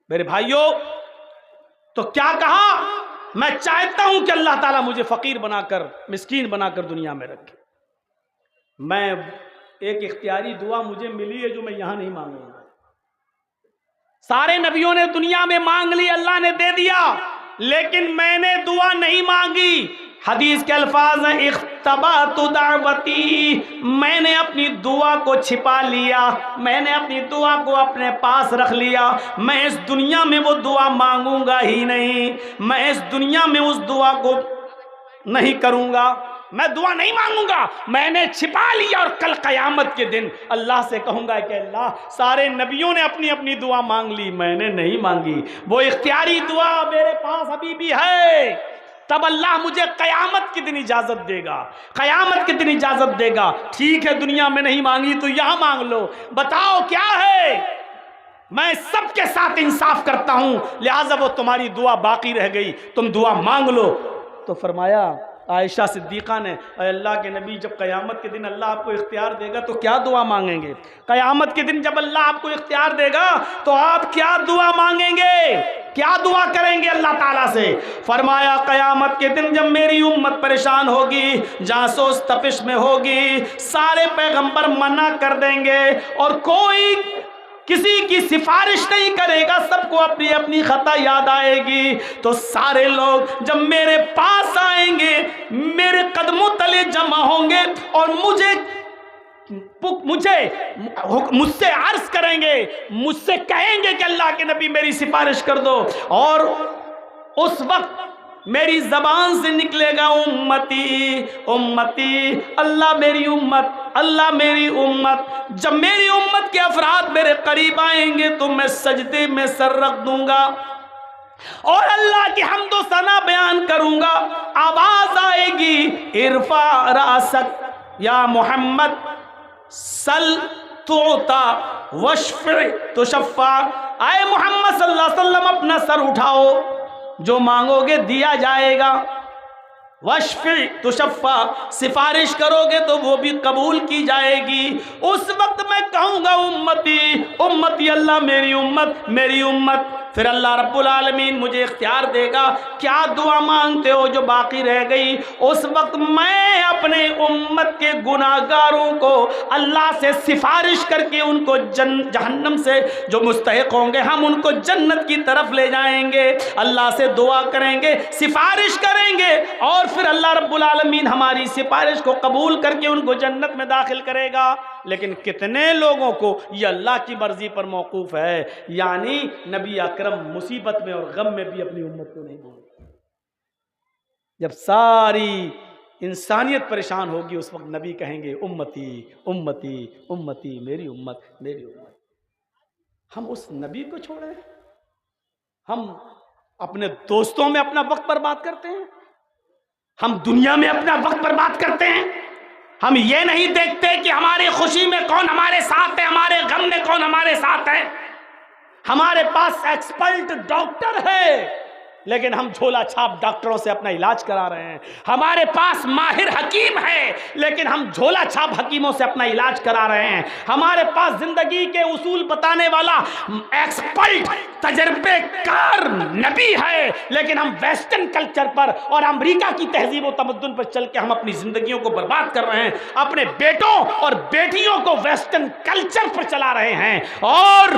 میرے بھائیوں، تو کیا کہا؟ میں چاہتا ہوں کہ اللہ تعالیٰ مجھے فقیر بنا کر، مسکین بنا کر دنیا میں رکھے۔ میں ایک اختیاری دعا مجھے ملی ہے جو میں یہاں نہیں مانگوں گا۔ سارے نبیوں نے دنیا میں مانگ لی، اللہ نے دے دیا، لیکن میں نے دعا نہیں مانگی۔ حدیث کے الفاظ ہیں اختبأت دعوتی، میں نے اپنی دعا کو چھپا لیا، میں نے اپنی دعا کو اپنے پاس رکھ لیا۔ میں اس دنیا میں وہ دعا مانگوں گا ہی نہیں، میں اس دنیا میں اس دعا کو نہیں کروں گا، میں دعا نہیں مانگوں گا، میں نے چھپا لیا۔ اور کل قیامت کے دن اللہ سے کہوں گا کہ اللہ، سارے نبیوں نے اپنی اپنی دعا مانگ لی، میں نے نہیں مانگی، وہ اختیاری دعا میرے پاس ابھی بھی ہے۔ تب اللہ مجھے قیامت کے دن اجازت دے گا، قیامت کے دن اجازت دے گا۔ ٹھیک ہے، دنیا میں نہیں مانگی تو یہاں مانگ لو، بتاؤ کیا ہے؟ میں سب کے ساتھ انصاف کرتا ہوں، لہٰذا وہ تمہاری دعا باقی رہ گئی، تم دعا مانگ لو۔ تو فرمایا عائشہ صدیقہ نے، اے اللہ کے نبی، جب قیامت کے دن اللہ آپ کو اختیار دے گا تو کیا دعا مانگیں گے؟ قیامت کے دن جب اللہ آپ کو اختیار دے گا تو آپ کیا دعا مانگیں گے؟ کیا دعا کریں گے اللہ تعالیٰ سے؟ فرمایا قیامت کے دن جب میری امت پریشان ہوگی، جاسوس تپش میں ہوگی، سارے پیغمبر منع کر دیں گے اور کوئی کسی کی سفارش نہیں کرے گا، سب کو اپنی اپنی خطا یاد آئے گی، تو سارے لوگ جب میرے پاس آئیں گے، میرے قدموں تلے جمع ہوں گے اور مجھ سے عرض کریں گے، مجھ سے کہیں گے کہ اللہ کے نبی میری سفارش کر دو، اور اس وقت میری زبان سے نکلے گا امتی امتی، اللہ میری امت، اللہ میری امت۔ جب میری امت کے افراد میرے قریب آئیں گے تو میں سجدے میں سر رکھ دوں گا اور اللہ کی حمد و ثنا بیان کروں گا۔ آواز آئے گی ارفع راسک یا محمد، سل تعطا واشفع تشفع، اے محمد صلی اللہ علیہ وسلم اپنا سر اٹھاؤ، جو مانگو گے دیا جائے گا، واشفع تشفع، سفارش کرو گے تو وہ بھی قبول کی جائے گی۔ اس وقت میں کہوں گا امتی امتی، اللہ میری امت میری امت۔ پھر اللہ رب العالمین مجھے اختیار دے گا، کیا دعا مانگتے ہو جو باقی رہ گئی؟ اس وقت میں اپنے امت کے گناہگاروں کو اللہ سے سفارش کر کے ان کو جہنم سے جو مستحق ہوں گے، ہم ان کو جنت کی طرف لے جائیں گے، اللہ سے دعا کریں گے، سفارش کریں گے، اور پھر اللہ رب العالمین ہماری سفارش کو قبول کر کے ان کو جنت میں داخل کرے گا۔ لیکن کتنے لوگوں کو یہ اللہ کی مرضی پر موقوف ہے، یعنی نبی اکرم مصیبت میں اور غم میں بھی اپنی امت کو نہیں بھولتے۔ جب ساری انسانیت پریشان ہوگی اس وقت نبی کہیں گے امتی امتی امتی، میری امت میری امت۔ ہم اس نبی کو چھوڑیں، ہم اپنے دوستوں میں اپنا وقت برباد کرتے ہیں، ہم دنیا میں اپنا وقت برباد کرتے ہیں، ہم یہ نہیں دیکھتے کہ ہماری خوشی میں کون ہمارے ساتھ ہے، ہمارے غم میں کون ہمارے ساتھ ہے۔ ہمارے پاس ایکسپرٹ ڈاکٹر ہے لیکن ہم جھولا چھاپ ڈاکٹروں سے اپنا علاج کرا رہے ہیں، ہمارے پاس ماہر حکیم ہے لیکن ہم جھولا چھاپ حکیموں سے اپنا علاج کرا رہے ہیں، ہمارے پاس زندگی کے اصول بتانے والا ایکسپرٹ تجربے کار نبی ہے لیکن ہم ویسٹرن کلچر پر اور امریکہ کی تہذیب و تمدن پر چل کے ہم اپنی زندگیوں کو برباد کر رہے ہیں، اپنے بیٹوں اور بیٹیوں کو ویسٹرن کلچر پر چلا رہے ہیں اور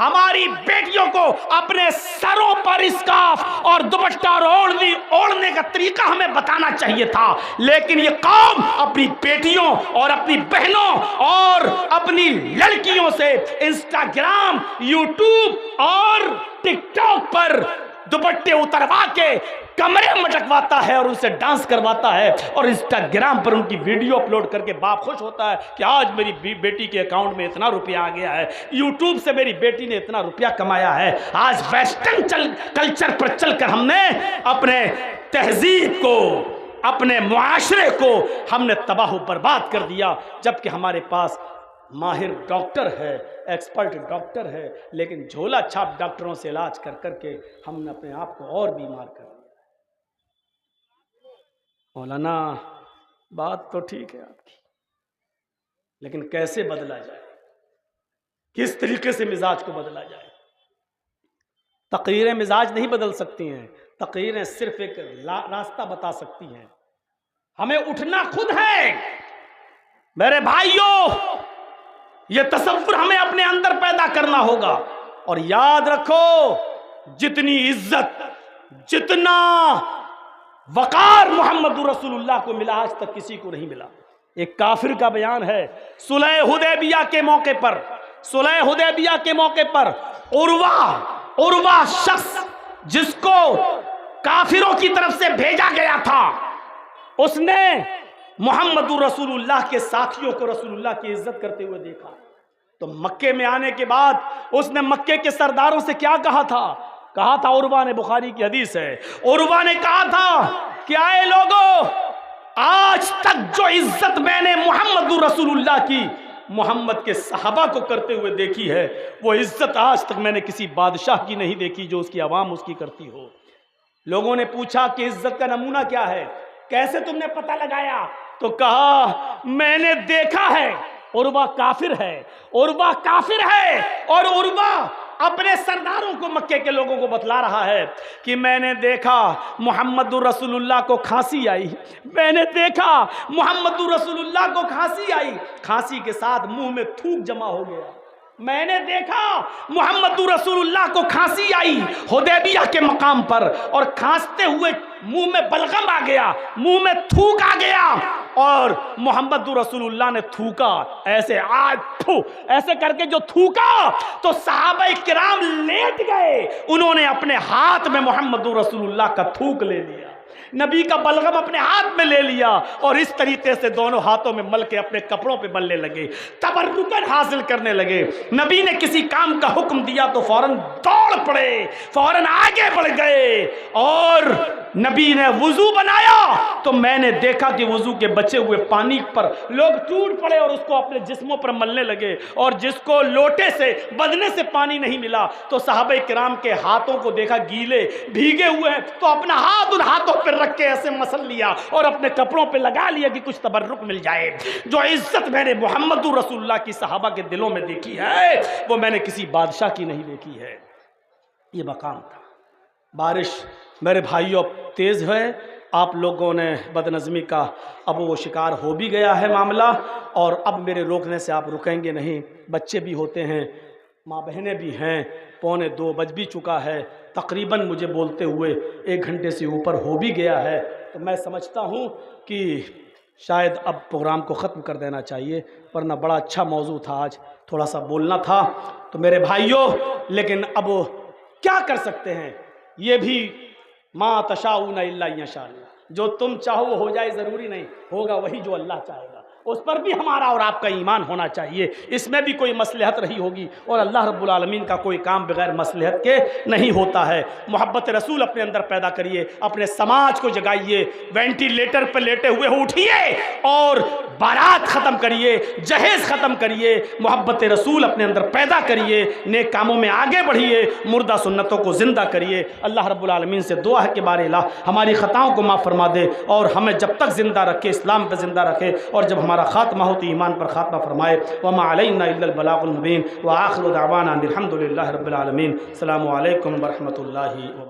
ہماری بیٹیوں کو اپنے سروں پر اسکارف اور دوپٹہ اوڑھنے کا طریقہ ہمیں بتانا چاہیے تھا، لیکن یہ قوم اپنی بیٹیوں اور اپنی بہنوں اور اپنی لڑکیوں سے انسٹاگرام، یوٹیوب اور ٹک ٹاک پر دوپٹے اتروا کے کمرے مٹکواتا ہے اور ان سے ڈانس کرواتا ہے، اور انسٹاگرام پر ان کی ویڈیو اپلوڈ کر کے باپ خوش ہوتا ہے کہ آج میری بیٹی کے اکاؤنٹ میں اتنا روپیہ آ گیا ہے، یوٹیوب سے میری بیٹی نے اتنا روپیہ کمایا ہے۔ آج ویسٹرن کلچر پر چل کر ہم نے اپنے تہذیب کو، اپنے معاشرے کو ہم نے تباہ و برباد کر دیا، جبکہ ہمارے پاس ماہر ڈاکٹر ہے، ایکسپرٹ ڈاکٹر ہے، لیکن جھولا چھاپ ڈاکٹروں سے علاج کر کر کے ہم نے اپنے آپ کو اور بیمار کر دیا۔ مولانا بات تو ٹھیک ہے آپ کی، لیکن کیسے بدلا جائے؟ کس طریقے سے مزاج کو بدلا جائے۔ تقریریں مزاج نہیں بدل سکتی ہیں، تقریریں صرف ایک راستہ بتا سکتی ہیں۔ ہمیں اٹھنا خود ہے میرے بھائیوں، یہ تصور ہمیں اپنے اندر پیدا کرنا ہوگا۔ اور یاد رکھو، جتنی عزت، جتنا وقار محمد رسول اللہ کو ملا آج تک کسی کو نہیں ملا۔ ایک کافر کا بیان ہے، صلح حدیبیہ کے موقع پر، صلح حدیبیہ کے موقع پر عروہ شخص جس کو کافروں کی طرف سے بھیجا گیا تھا، اس نے محمد رسول اللہ کے ساتھیوں کو رسول اللہ کی عزت کرتے ہوئے دیکھا تو مکے میں آنے کے بعد اس نے مکے کے سرداروں سے کیا کہا تھا؟ کہا تھا، عروہ نے، بخاری کی حدیث ہے، عروہ نے کہا تھا کہ آئے لوگوں، آج تک جو عزت میں نے محمد رسول اللہ کی، محمد کے صحابہ کو کرتے ہوئے دیکھی ہے، وہ عزت آج تک میں نے کسی بادشاہ کی نہیں دیکھی جو اس کی عوام اس کی کرتی ہو۔ لوگوں نے پوچھا کہ عزت کا نمونہ کیا ہے، کیسے تم نے پتہ لگایا؟ تو کہا، میں نے دیکھا ہے عروہ کافر ہے، عروہ کافر ہے، اور عروہ اپنے سرداروں کو، مکے کے لوگوں کو بتلا رہا ہے کہ میں نے دیکھا محمد رسول اللہ کو کھانسی آئی، میں نے دیکھا محمد رسول اللہ کو کھانسی آئی، کھانسی کے ساتھ منہ میں تھوک جمع ہو گیا، میں نے دیکھا محمد رسول اللہ کو کھانسی آئی حدیبیہ کے مقام پر، اور کھانستے ہوئے منہ میں بلغم آ گیا، منہ میں تھوک آ گیا، اور محمد رسول اللہ نے تھوکا ایسے، ایسے کر کے جو تھوکا تو صحابہ کرام لیٹ گئے، انہوں نے اپنے ہاتھ میں محمد رسول اللہ کا تھوک لے لیا، نبی کا بلغم اپنے ہاتھ میں لے لیا، اور اس طریقے سے دونوں ہاتھوں میں مل کے اپنے کپڑوں پہ ملنے لگے، تبرکن حاصل کرنے لگے۔ نبی نے کسی کام کا حکم دیا تو فوراً دوڑ پڑے، فوراً آگے بڑھ گئے، اور نبی نے وضو بنایا تو میں نے دیکھا کہ وضو کے بچے ہوئے پانی پر لوگ ٹوٹ پڑے اور اس کو اپنے جسموں پر ملنے لگے، اور جس کو لوٹے سے، بدنے سے پانی نہیں ملا تو صحابہ کرام کے ہاتھوں کو دیکھا گیلے بھیگے ہوئے ہیں تو اپنا ہاتھ ان ہاتھوں پہ رکھ کے ایسے مسل لیا اور اپنے کپڑوں پہ لگا لیا کہ کچھ تبرک مل جائے۔ جو عزت میں نے محمد رسول اللہ کی صحابہ کے دلوں میں دیکھی ہے، وہ میں نے کسی بادشاہ کی نہیں دیکھی ہے۔ یہ مقام تھا۔ بارش میرے بھائیوں تیز ہے، آپ لوگوں نے بدنظمی کا اب وہ شکار ہو بھی گیا ہے معاملہ، اور اب میرے روکنے سے آپ رکیں گے نہیں۔ بچے بھی ہوتے ہیں، ماں بہنیں بھی ہیں، 1:45 بج بھی چکا ہے، تقریباً مجھے بولتے ہوئے 1 گھنٹے سے اوپر ہو بھی گیا ہے، تو میں سمجھتا ہوں کہ شاید اب پروگرام کو ختم کر دینا چاہیے، ورنہ بڑا اچھا موضوع تھا، آج تھوڑا سا بولنا تھا۔ تو میرے بھائیوں، لیکن اب کیا کر سکتے ہیں، یہ بھی ما تشاؤون الا ان یشاء اللہ، جو تم چاہو وہ ہو جائے، ضروری نہیں ہوگا وہی جو اللہ چاہے گا، اس پر بھی ہمارا اور آپ کا ایمان ہونا چاہیے، اس میں بھی کوئی مصلحت رہی ہوگی، اور اللہ رب العالمین کا کوئی کام بغیر مصلحت کے نہیں ہوتا ہے۔ محبت رسول اپنے اندر پیدا کریے، اپنے سماج کو جگائیے، وینٹیلیٹر پہ لیٹے ہوئے اٹھیے اور بارات ختم کریے، جہیز ختم کریے، محبت رسول اپنے اندر پیدا کریے، نیک کاموں میں آگے بڑھیے، مردہ سنتوں کو زندہ کریے۔ اللہ رب العالمین سے دعا ہے کہ بارے الہ ہماری خطاؤں کو معاف فرما دے، اور ہمیں جب تک زندہ رکھے، اسلام پہ زندہ رکھے، اور جب ہمارا خاتمہ ہو تو ایمان پر خاتمہ فرمائے۔ وما علینا الا البلاغ المبین، وآخر دعوانا ان الحمد للہ رب العالمین۔ السلام علیکم ورحمۃ اللہ وبرکاتہ۔